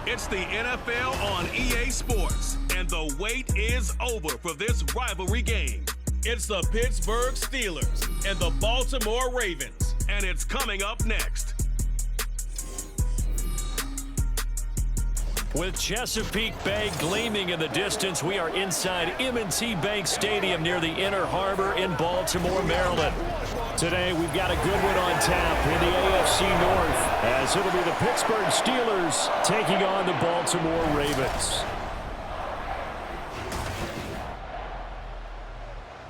It's the NFL on EA Sports, and the wait is over for this rivalry game. It's the Pittsburgh Steelers and the Baltimore Ravens, and it's coming up next. With Chesapeake Bay gleaming in the distance, we are inside M&T Bank Stadium near the Inner Harbor in Baltimore, Maryland. Today, we've got a good one on tap in the AFC North, as it'll be the Pittsburgh Steelers taking on the Baltimore Ravens.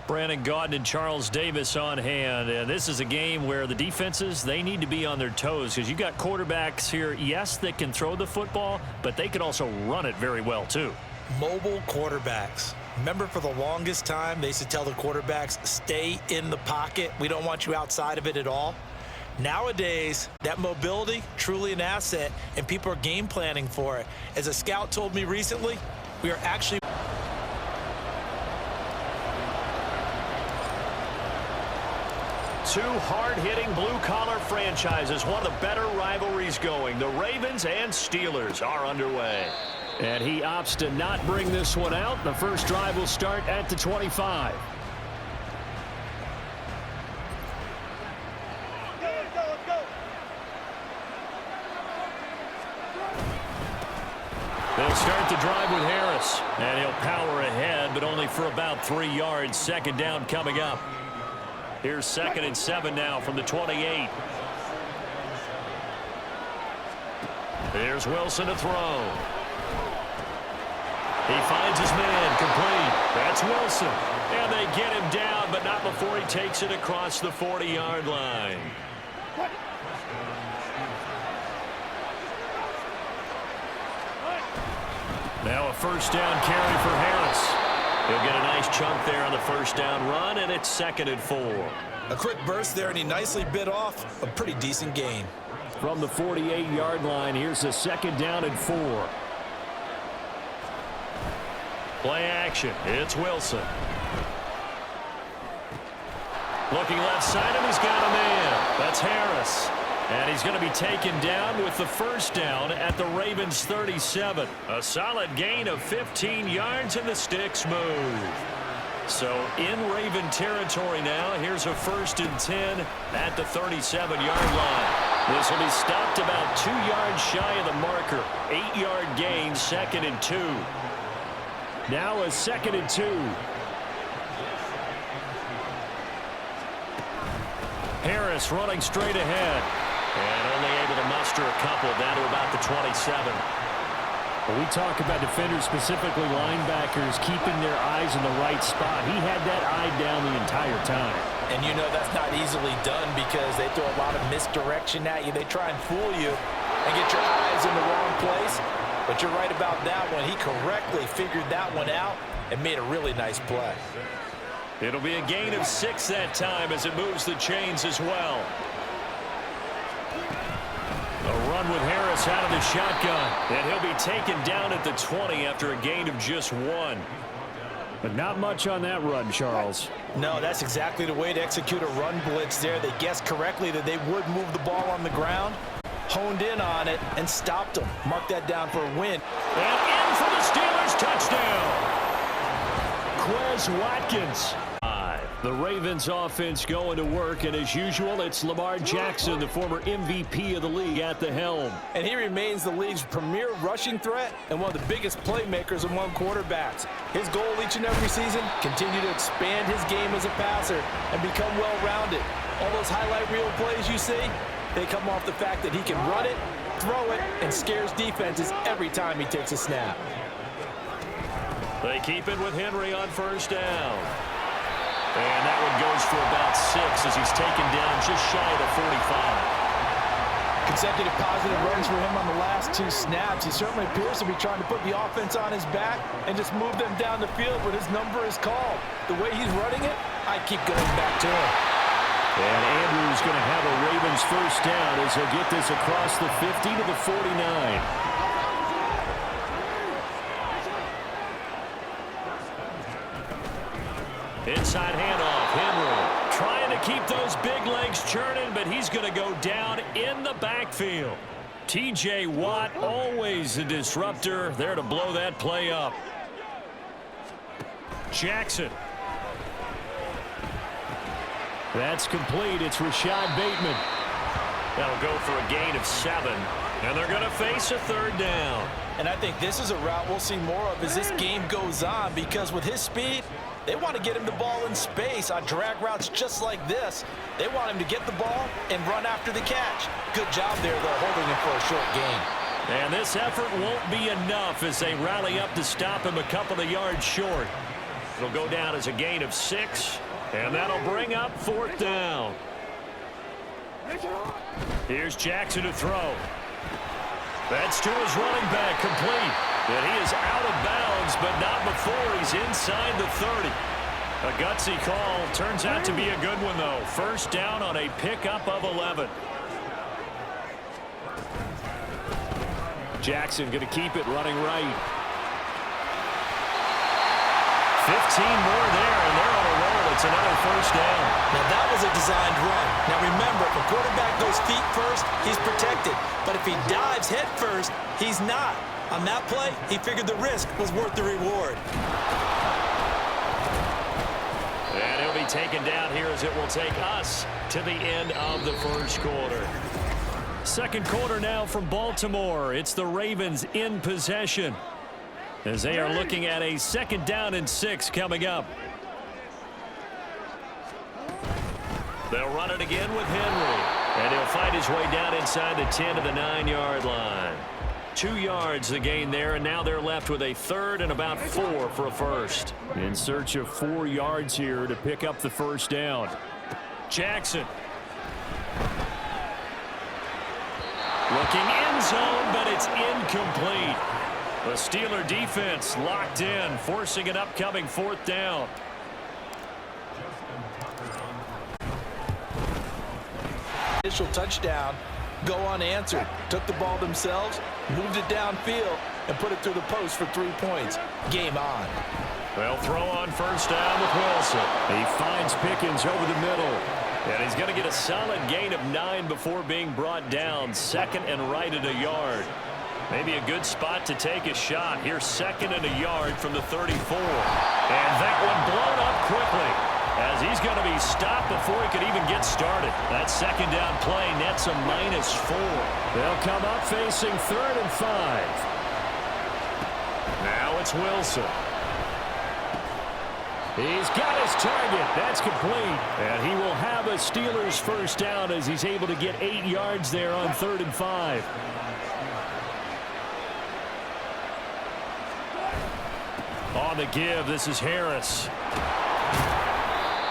Brandon Gaudin and Charles Davis on hand, and this is a game where the defenses, they need to be on their toes because you've got quarterbacks here, yes, that can throw the football, but they can also run it very well too. Mobile quarterbacks. Remember, for the longest time, they used to tell the quarterbacks, stay in the pocket. We don't want you outside of it at all. Nowadays, that mobility, truly an asset, and people are game planning for it. As a scout told me recently, we are actually... Two hard-hitting blue-collar franchises, one of the better rivalries going. The Ravens and Steelers are underway. And he opts to not bring this one out. The first drive will start at the 25. They'll start the drive with Harris. And he'll power ahead, but only for about 3 yards. Second down coming up. Here's 2nd and 7 now from the 28. There's Wilson to throw. He finds his man, complete. That's Wilson. And they get him down, but not before he takes it across the 40-yard line. Now a first down carry for Harris. He'll get a nice chunk there on the first down run, and it's 2nd and 4. A quick burst there, and he nicely bit off a pretty decent gain. From the 48-yard line, here's a 2nd down and 4. Play action. It's Wilson. Looking left side of him, he's got a man. That's Harris. And he's going to be taken down with the first down at the Ravens' 37. A solid gain of 15 yards, and the sticks move. So in Raven territory now, here's a 1st and 10 at the 37-yard line. This will be stopped about 2 yards shy of the marker. 8-yard gain, 2nd and 2. Now a 2nd and 2. Harris running straight ahead. And only able to muster a couple down to about the 27. When we talk about defenders, specifically linebackers, keeping their eyes in the right spot, he had that eye down the entire time. And you know that's not easily done because they throw a lot of misdirection at you. They try and fool you and get your eyes in the wrong place. But you're right about that one. He correctly figured that one out and made a really nice play. It'll be a gain of 6 that time as it moves the chains as well. A run with Harris out of the shotgun, and he'll be taken down at the 20 after a gain of just 1. But not much on that run, Charles. No, that's exactly the way to execute a run blitz there. They guessed correctly that they would move the ball on the ground, honed in on it, and stopped them. Mark that down for a win. And in for the Steelers, touchdown. Quez Watkins. The Ravens offense going to work, and as usual, it's Lamar Jackson, the former MVP of the league, at the helm. And he remains the league's premier rushing threat and one of the biggest playmakers among quarterbacks. His goal each and every season, continue to expand his game as a passer and become well-rounded. All those highlight reel plays you see, they come off the fact that he can run it, throw it, and scares defenses every time he takes a snap. They keep it with Henry on first down. And that one goes for about 6 as he's taken down just shy of the 45. Consecutive positive runs for him on the last 2 snaps. He certainly appears to be trying to put the offense on his back and just move them down the field when his number is called. The way he's running it, I keep going back to him. And Andrews going to have a Ravens first down as he'll get this across the 50 to the 49. Inside handoff, Henry trying to keep those big legs churning, but he's going to go down in the backfield. T.J. Watt, always a disruptor, there to blow that play up. Jackson. That's complete. It's Rashad Bateman. That'll go for a gain of 7. And they're going to face a third down. And I think this is a route we'll see more of as this game goes on, because with his speed, they want to get him the ball in space on drag routes just like this. They want him to get the ball and run after the catch. Good job there, though, holding him for a short gain. And this effort won't be enough as they rally up to stop him a couple of yards short. It'll go down as a gain of 6, and that'll bring up 4th down. Here's Jackson to throw. That's to his running back, complete. And he is out of bounds, but not before he's inside the 30. A gutsy call. Turns out to be a good one, though. First down on a pickup of 11. Jackson going to keep it running right. 15 more there, and they're on a roll. It's another first down. Now, that was a designed run. Now, remember, if a quarterback goes feet first, he's protected. But if he dives head first, he's not. On that play, he figured the risk was worth the reward. And he'll be taken down here as it will take us to the end of the first quarter. Second quarter now from Baltimore. It's the Ravens in possession, as they are looking at a 2nd down and 6 coming up. They'll run it again with Henry, and he'll fight his way down inside the 10 to the 9-yard line. 2 yards the gain there, and now they're left with a 3rd and about 4 for a first. In search of 4 yards here to pick up the first down. Jackson. Looking end zone, but it's incomplete. The Steeler defense locked in, forcing an upcoming 4th down. Initial touchdown, go unanswered. Took the ball themselves, moved it downfield, and put it through the post for 3 points. Game on. They'll throw on first down with Wilson. He finds Pickens over the middle. And he's going to get a solid gain of 9 before being brought down. 2nd and right at a yard. Maybe a good spot to take a shot. Here's 2nd and a yard from the 34. And that one blown up quickly, as he's going to be stopped before he could even get started. That 2nd down play nets a -4. They'll come up facing 3rd and 5. Now it's Wilson. He's got his target. That's complete. And he will have a Steelers first down as he's able to get 8 yards there on 3rd and 5. On the give, this is Harris.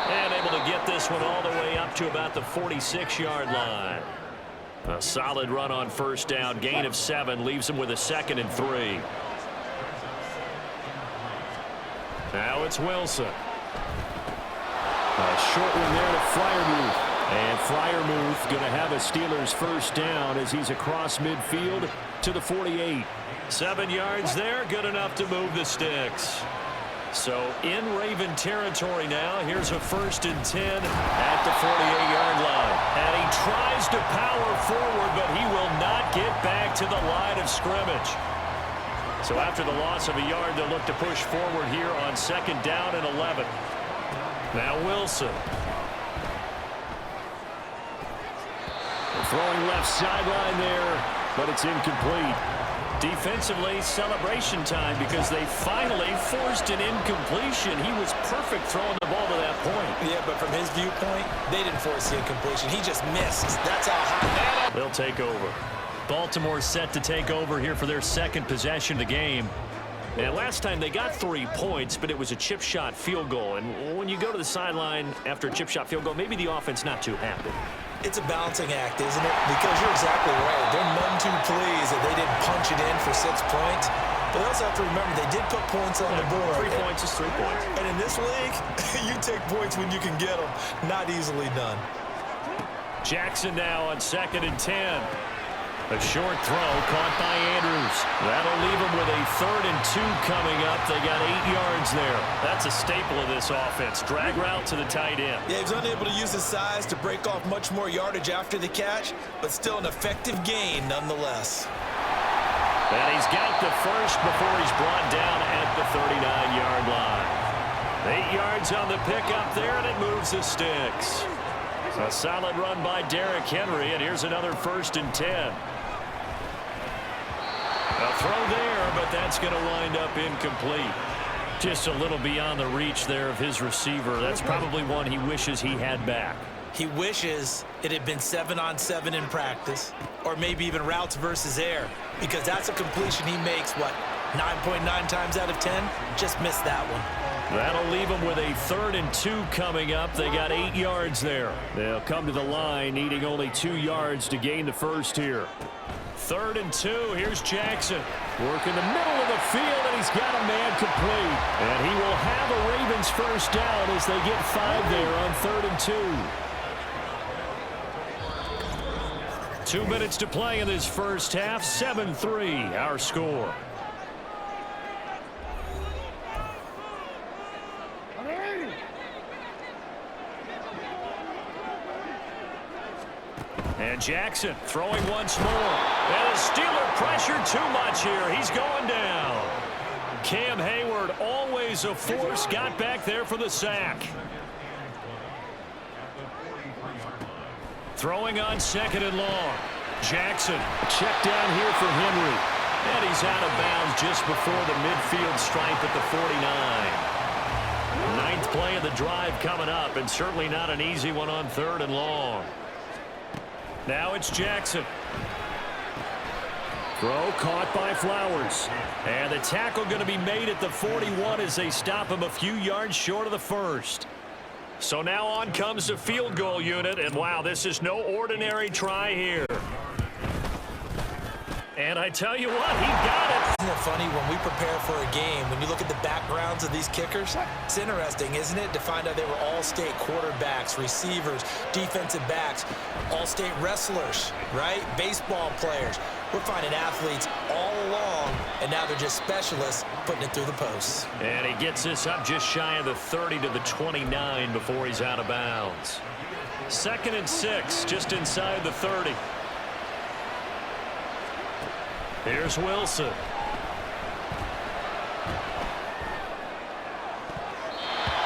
And able to get this one all the way up to about the 46-yard line. A solid run on first down. Gain of 7 leaves him with a 2nd and 3. Now it's Wilson. A short one there to Freiermuth. And Freiermuth going to have a Steelers first down as he's across midfield to the 48. 7 yards there, good enough to move the sticks. So in Raven territory now. Here's a 1st and 10 at the 48-yard line. And he tries to power forward, but he will not get back to the line of scrimmage. So after the loss of a yard, they'll look to push forward here on 2nd down and 11. Now Wilson. Throwing left sideline there, but it's incomplete. Defensively, celebration time because they finally forced an incompletion. He was perfect throwing the ball to that point. Yeah, but from his viewpoint, they didn't force the incompletion. He just missed. That's how high. They'll take over. Baltimore set to take over here for their 2nd possession of the game. And last time they got 3 points, but it was a chip shot field goal. And when you go to the sideline after a chip shot field goal, maybe the offense not too happy. It's a balancing act, isn't it? Because you're exactly right. They're none too pleased that they didn't punch it in for 6 points. But they also have to remember they did put points on the board. 3 points is 3 points. And in this league, you take points when you can get them. Not easily done. Jackson now on 2nd and 10. A short throw caught by Andrews. That'll leave them with a 3rd and 2 coming up. They got 8 yards there. That's a staple of this offense. Drag route to the tight end. Yeah, he's unable to use his size to break off much more yardage after the catch, but still an effective gain nonetheless. And he's got the first before he's brought down at the 39-yard line. 8 yards on the pickup there, and it moves the sticks. A solid run by Derrick Henry, and here's another 1st and 10. A throw there, but that's going to wind up incomplete. Just a little beyond the reach there of his receiver. That's probably one he wishes he had back. He wishes it had been 7-on-7 in practice, or maybe even routes versus air, because that's a completion he makes, 9.9 times out of 10? Just missed that one. That'll leave them with a 3rd and 2 coming up. They got 8 yards there. They'll come to the line needing only 2 yards to gain the first here. 3rd and 2. Here's Jackson. Work in the middle of the field, and he's got a man complete. And he will have a Ravens first down as they get 5 there on 3rd and 2. 2 minutes to play in this first half. 7-3 our score. And Jackson throwing once more. And the Steeler pressure too much here. He's going down. Cam Hayward, always a force, got back there for the sack. Throwing on 2nd and long. Jackson, check down here for Henry. And he's out of bounds just before the midfield stripe at the 49. 9th play of the drive coming up, and certainly not an easy one on 3rd and long. Now it's Jackson. Throw caught by Flowers. And the tackle going to be made at the 41 as they stop him a few yards short of the first. So now on comes the field goal unit. And wow, this is no ordinary try here. And I tell you what, he got it. Isn't it funny when we prepare for a game, when you look at the backgrounds of these kickers? It's interesting, isn't it, to find out they were all-state quarterbacks, receivers, defensive backs, all-state wrestlers, right? Baseball players. We're finding athletes all along, and now they're just specialists putting it through the posts. And he gets this up just shy of the 30 to the 29 before he's out of bounds. 2nd and 6, just inside the 30. Here's Wilson.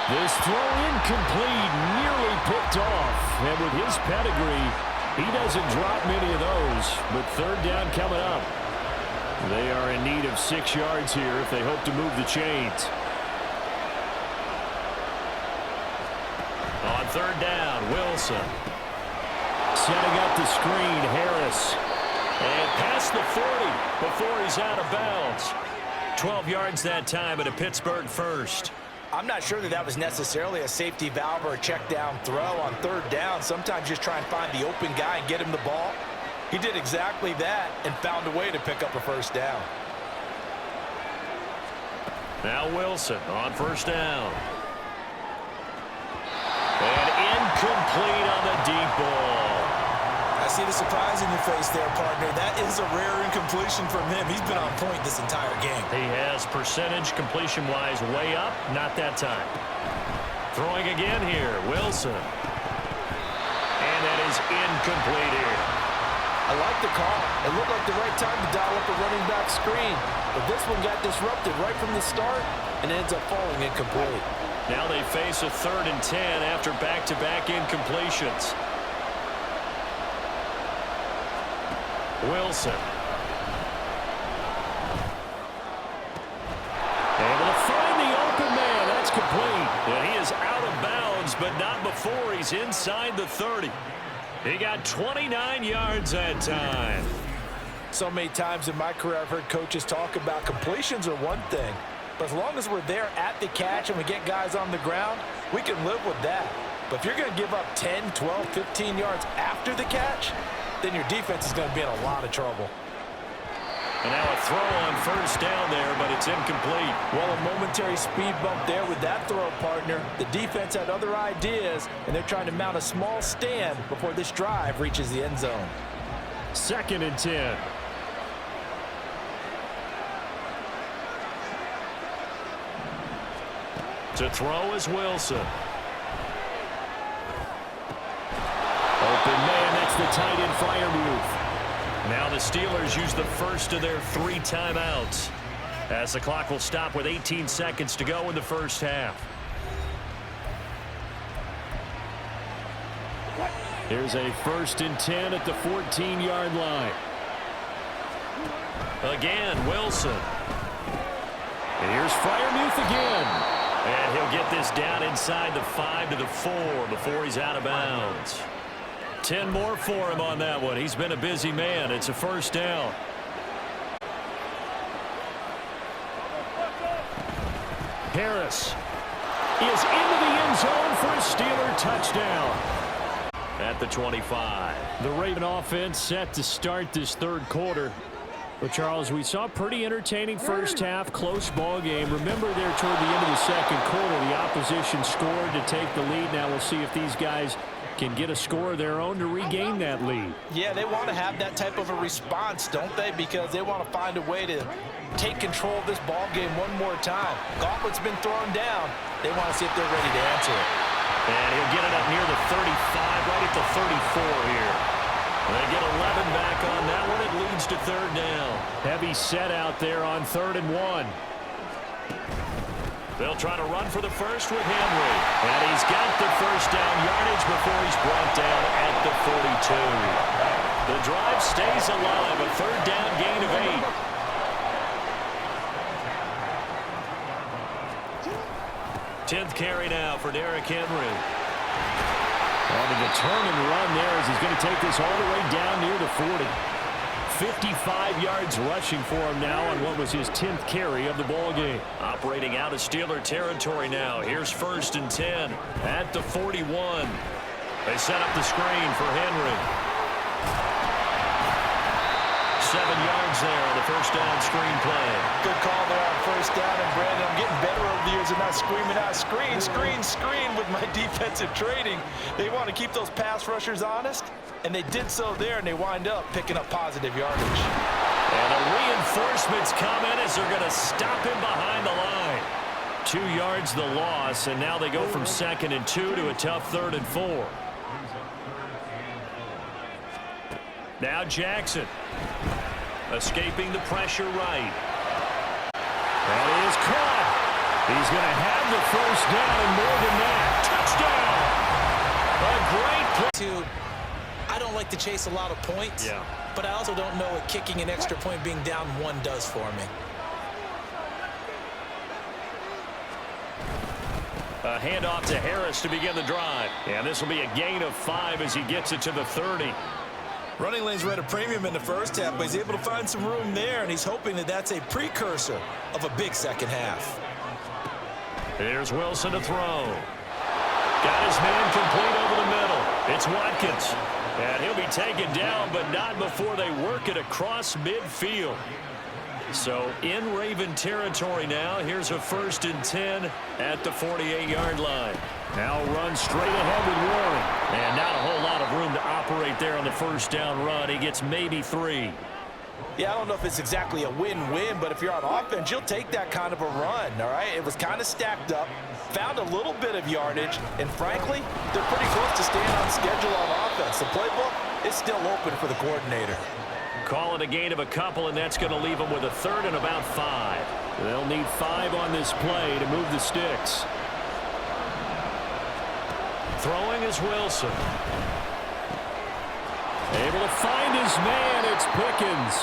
This throw incomplete, nearly picked off. And with his pedigree, he doesn't drop many of those. But 3rd down coming up. They are in need of 6 yards here if they hope to move the chains. On 3rd down, Wilson. Setting up the screen, Harris. And past the 40 before he's out of bounds. 12 yards that time at a Pittsburgh first. I'm not sure that was necessarily a safety valve or a check down throw on 3rd down. Sometimes just try and find the open guy and get him the ball. He did exactly that and found a way to pick up a first down. Now Wilson on 1st down. And incomplete on the deep ball. I see the surprise in your face there, partner. That is a rare incompletion from him. He's been on point this entire game. He has percentage completion-wise way up. Not that time. Throwing again here, Wilson. And that is incomplete here. I like the call. It looked like the right time to dial up a running back screen. But this one got disrupted right from the start and ends up falling incomplete. Now they face a 3rd and 10 after back-to-back incompletions. Wilson. Able to find the open man. That's complete. And he is out of bounds, but not before he's inside the 30. He got 29 yards that time. So many times in my career I've heard coaches talk about completions are one thing. But as long as we're there at the catch and we get guys on the ground, we can live with that. But if you're going to give up 10, 12, 15 yards after the catch, then your defense is going to be in a lot of trouble. And now a throw on 1st down there, but it's incomplete. Well, a momentary speed bump there with that throw, partner. The defense had other ideas, and they're trying to mount a small stand before this drive reaches the end zone. 2nd and 10. To throw is Wilson. Open man, that's the tight end Freiermuth. Now the Steelers use the first of their 3 timeouts, as the clock will stop with 18 seconds to go in the first half. Here's a 1st and 10 at the 14-yard line. Again, Wilson. Here's Freiermuth again. And he'll get this down inside the 5 to the 4 before he's out of bounds. 10 more for him on that one. He's been a busy man. It's a 1st down. Harris is into the end zone for a Steeler touchdown at the 25. The Raven offense set to start this 3rd quarter. But, Charles, we saw a pretty entertaining first half, close ball game. Remember there toward the end of the 2nd quarter, the opposition scored to take the lead. Now we'll see if these guys can get a score of their own to regain that lead. Yeah, they want to have that type of a response, don't they? Because they want to find a way to take control of this ball game one more time. Gauntlet's been thrown down. They want to see if they're ready to answer it. And he'll get it up near the 35, right at the 34 here. They get 11 back on that one. It leads to 3rd down. Heavy set out there on 3rd and 1. They'll try to run for the first with Henry. And he's got the 1st down yardage before he's brought down at the 42. The drive stays alive. A 3rd down gain of 8. 10th carry now for Derrick Henry. On the turn and run there as he's going to take this all the way down near the 40. 55 yards rushing for him now on what was his 10th carry of the ball game. Operating out of Steeler territory now. Here's 1st and 10 at the 41. They set up the screen for Henry. 7 yards there on the 1st down screen play. Good call there on 1st down. And, Brandon, I'm getting better over the years of not screaming out screen, screen, screen with my defensive training. They want to keep those pass rushers honest, and they did so there, and they wind up picking up positive yardage. And the reinforcements come in as they're going to stop him behind the line. 2 yards the loss, and now they go from 2nd and 2 to a tough 3rd and 4. Now Jackson. Escaping the pressure right. That is caught. He's going to have the 1st down and more than that. Touchdown. A great play. I don't like to chase a lot of points, but I also don't know what kicking an extra point being down 1 does for me. A handoff to Harris to begin the drive. And this will be a gain of 5 as he gets it to the 30. Running lanes were at a premium in the first half, but he's able to find some room there, and he's hoping that that's a precursor of a big second half. Here's Wilson to throw. Got his man complete over the middle. It's Watkins. And he'll be taken down, but not before they work it across midfield. So in Raven territory now. Here's a 1st and 10 at the 48-yard line. Now run straight ahead with Warren. And not a whole lot of room to operate there on the 1st down run. He gets maybe 3. Yeah, I don't know if it's exactly a win-win, but if you're on offense, you'll take that kind of a run, all right? It was kind of stacked up, found a little bit of yardage, and frankly, they're pretty close to staying on schedule on offense. The playbook is still open for the coordinator. Call it a gain of a couple, and that's going to leave them with a 3rd and about 5. They'll need 5 on this play to move the sticks. Throwing is Wilson. Able to find his man. It's Pickens.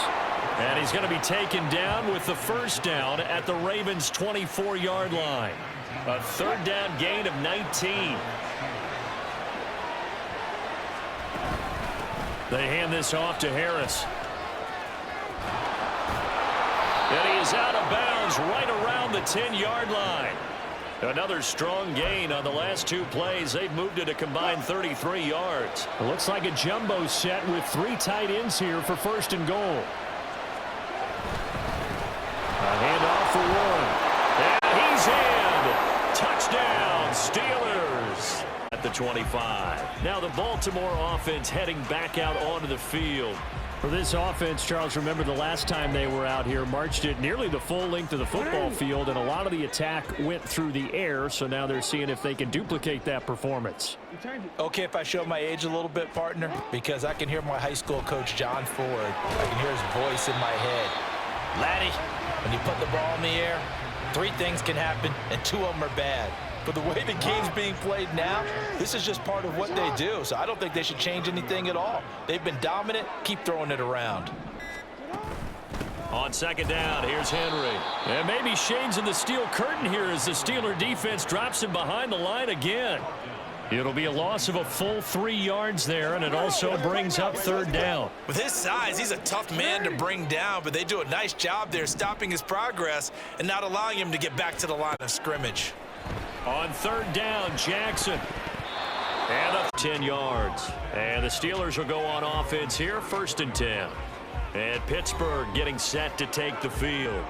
And he's going to be taken down with the 1st down at the Ravens' 24-yard line. A 3rd down gain of 19. They hand this off to Harris. And he is out of bounds right around the 10-yard line. Another strong gain on the last 2 plays. They've moved it a combined 33 yards. It looks like a jumbo set with 3 tight ends here for 1st and goal. A handoff for Warren. And he's in. Touchdown, Steelers. At the the 25. Now the Baltimore offense heading back out onto the field. For this offense, Charles, remember the last time they were out here, marched it nearly the full length of the football field, and a lot of the attack went through the air, so now they're seeing if they can duplicate that performance. Okay, if I show my age a little bit, partner, because I can hear my high school coach, John Ford. I can hear his voice in my head. Laddie, when you put the ball in the air, 3 things can happen, and 2 of them are bad. But the way the game's being played now, this is just part of what they do. So I don't think they should change anything at all. They've been dominant. Keep throwing it around. On second down, here's Henry. And maybe Shane's in the steel curtain here as the Steeler defense drops him behind the line again. It'll be a loss of a full 3 yards there, and it also brings up third down. With his size, he's a tough man to bring down, but they do a nice job there stopping his progress and not allowing him to get back to the line of scrimmage. On third down, Jackson. And up 10 yards. And the Steelers will go on offense here, 1st and 10. And Pittsburgh getting set to take the field.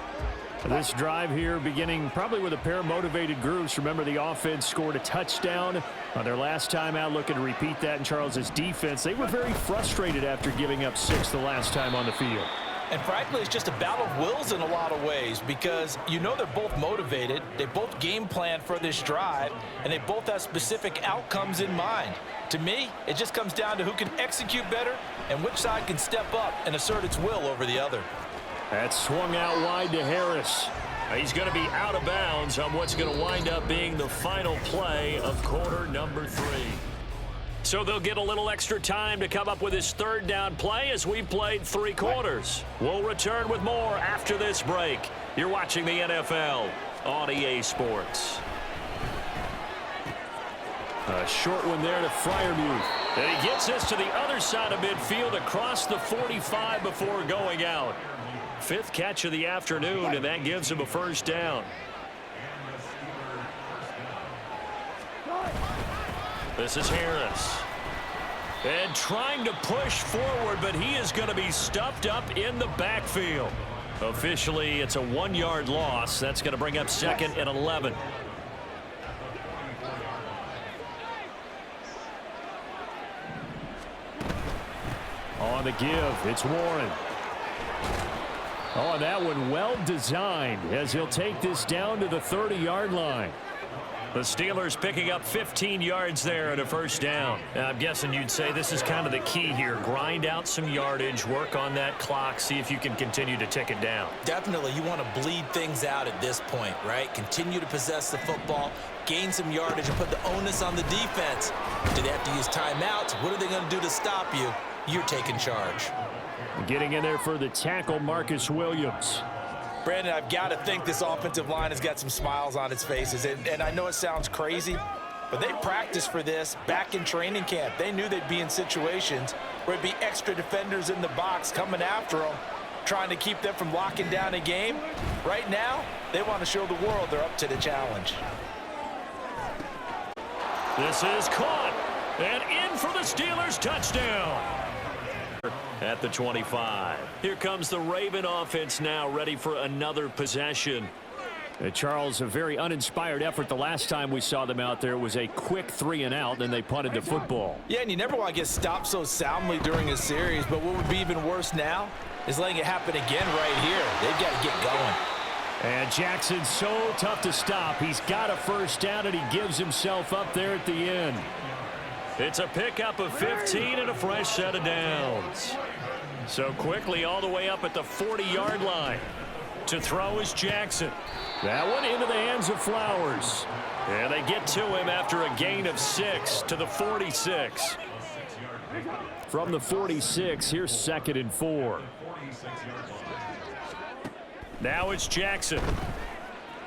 This drive here beginning probably with a pair of motivated groups. Remember, the offense scored a touchdown on their last time out, looking to repeat that in Charles's defense. They were very frustrated after giving up 6 the last time on the field. And frankly, it's just a battle of wills in a lot of ways because you know they're both motivated, they both game plan for this drive, and they both have specific outcomes in mind. To me, it just comes down to who can execute better and which side can step up and assert its will over the other. That swung out wide to Harris. He's going to be out of bounds on what's going to wind up being the final play of quarter number 3. So they'll get a little extra time to come up with his third down play as we've played 3 quarters. We'll return with more after this break. You're watching the NFL on EA Sports. A short one there to Freiermuth. And he gets us to the other side of midfield across the 45 before going out. 5th catch of the afternoon, and that gives him a first down. This is Harris. And trying to push forward, but he is going to be stuffed up in the backfield. Officially, it's a 1-yard loss. That's going to bring up 2nd and 11. On the give, it's Warren. Oh, that one well designed as he'll take this down to the 30-yard line. The Steelers picking up 15 yards there at a first down. I'm guessing you'd say this is kind of the key here. Grind out some yardage, work on that clock, see if you can continue to tick it down. Definitely, you want to bleed things out at this point, right? Continue to possess the football, gain some yardage, and put the onus on the defense. Do they have to use timeouts? What are they going to do to stop you? You're taking charge. Getting in there for the tackle, Marcus Williams. Brandon, I've got to think this offensive line has got some smiles on its faces. And I know it sounds crazy, but they practiced for this back in training camp. They knew they'd be in situations where it'd be extra defenders in the box coming after them, trying to keep them from locking down a game. Right now, they want to show the world they're up to the challenge. This is caught and in for the Steelers touchdown. At the 25. Here comes the Raven offense now, ready for another possession. Charles, a very uninspired effort the last time we saw them out there. It was a quick 3 and out, then they punted the football. Yeah, and you never want to get stopped so soundly during a series, but what would be even worse now is letting it happen again right here. They've got to get going. And Jackson's so tough to stop. He's got a first down, and he gives himself up there at the end. It's a pickup of 15 and a fresh set of downs. So quickly all the way up at the 40-yard line. To throw is Jackson. That one into the hands of Flowers. And they get to him after a gain of 6 to the 46. From the 46, here's 2nd and 4. Now it's Jackson.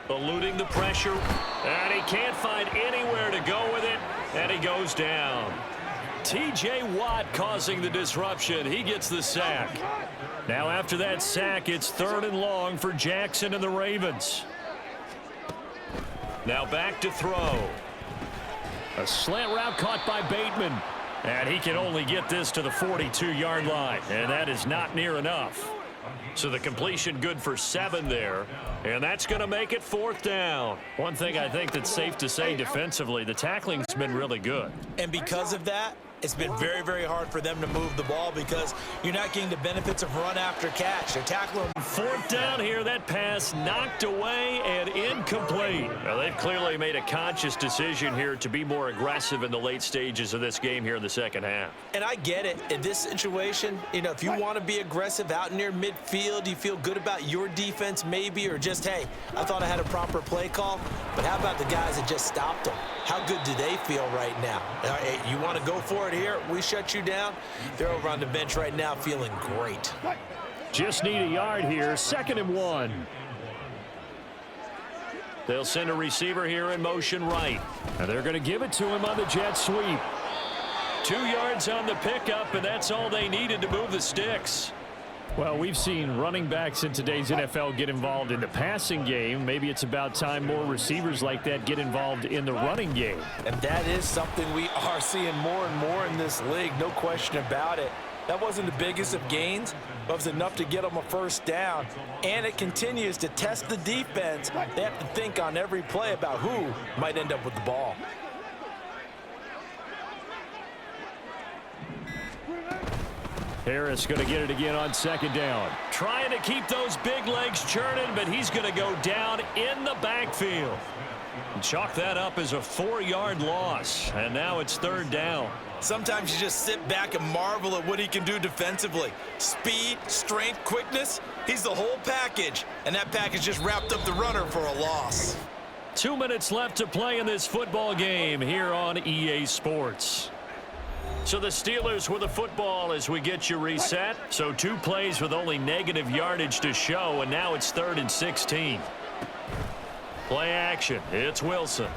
Eluding the pressure. And he can't find anywhere to go with it. And he goes down. T.J. Watt causing the disruption. He gets the sack. Now after that sack, it's 3rd and long for Jackson and the Ravens. Now back to throw. A slant route caught by Bateman. And he can only get this to the 42-yard line. And that is not near enough. So the completion good for 7 there, and that's going to make it 4th down. One thing I think that's safe to say defensively, the tackling's been really good. And because of that, it's been very, very hard for them to move the ball because you're not getting the benefits of run after catch. They're tackling. 4th down here. That pass knocked away and incomplete. Now, they've clearly made a conscious decision here to be more aggressive in the late stages of this game here in the second half. And I get it. In this situation, if you want to be aggressive out near midfield, you feel good about your defense maybe, or just, hey, I thought I had a proper play call. But how about the guys that just stopped them? How good do they feel right now? You want to go for it here? We shut you down. They're over on the bench right now feeling great. Just need a yard here. 2nd and 1. They'll send a receiver here in motion right. And they're going to give it to him on the jet sweep. 2 yards on the pickup, and that's all they needed to move the sticks. Well, we've seen running backs in today's NFL get involved in the passing game. Maybe it's about time more receivers like that get involved in the running game. And that is something we are seeing more and more in this league, no question about it. That wasn't the biggest of gains, but it was enough to get them a 1st down. And it continues to test the defense. They have to think on every play about who might end up with the ball. Harris going to get it again on 2nd down. Trying to keep those big legs churning, but he's going to go down in the backfield. Chalk that up as a 4-yard loss, and now it's 3rd down. Sometimes you just sit back and marvel at what he can do defensively. Speed, strength, quickness, he's the whole package. And that package just wrapped up the runner for a loss. 2 minutes left to play in this football game here on EA Sports. So the Steelers with the football as we get you reset. So 2 plays with only negative yardage to show, and now it's 3rd and 16. Play action. It's Wilson.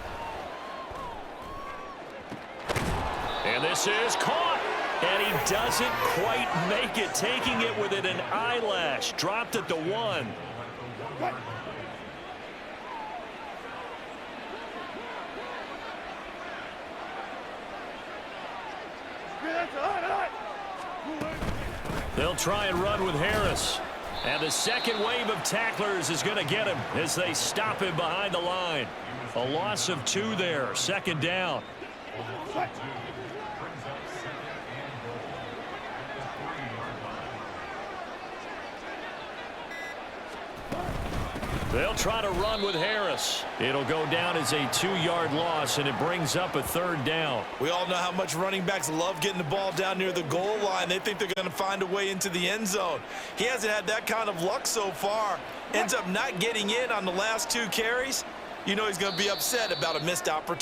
And this is caught. And he doesn't quite make it, taking it within an eyelash. Dropped at the 1. They'll try and run with Harris. And the second wave of tacklers is going to get him as they stop him behind the line. A loss of 2 there. 2nd down. They'll try to run with Harris. It'll go down as a 2-yard loss, and it brings up a 3rd down. We all know how much running backs love getting the ball down near the goal line. They think they're going to find a way into the end zone. He hasn't had that kind of luck so far. Ends up not getting in on the last 2 carries. You know he's going to be upset about a missed opportunity.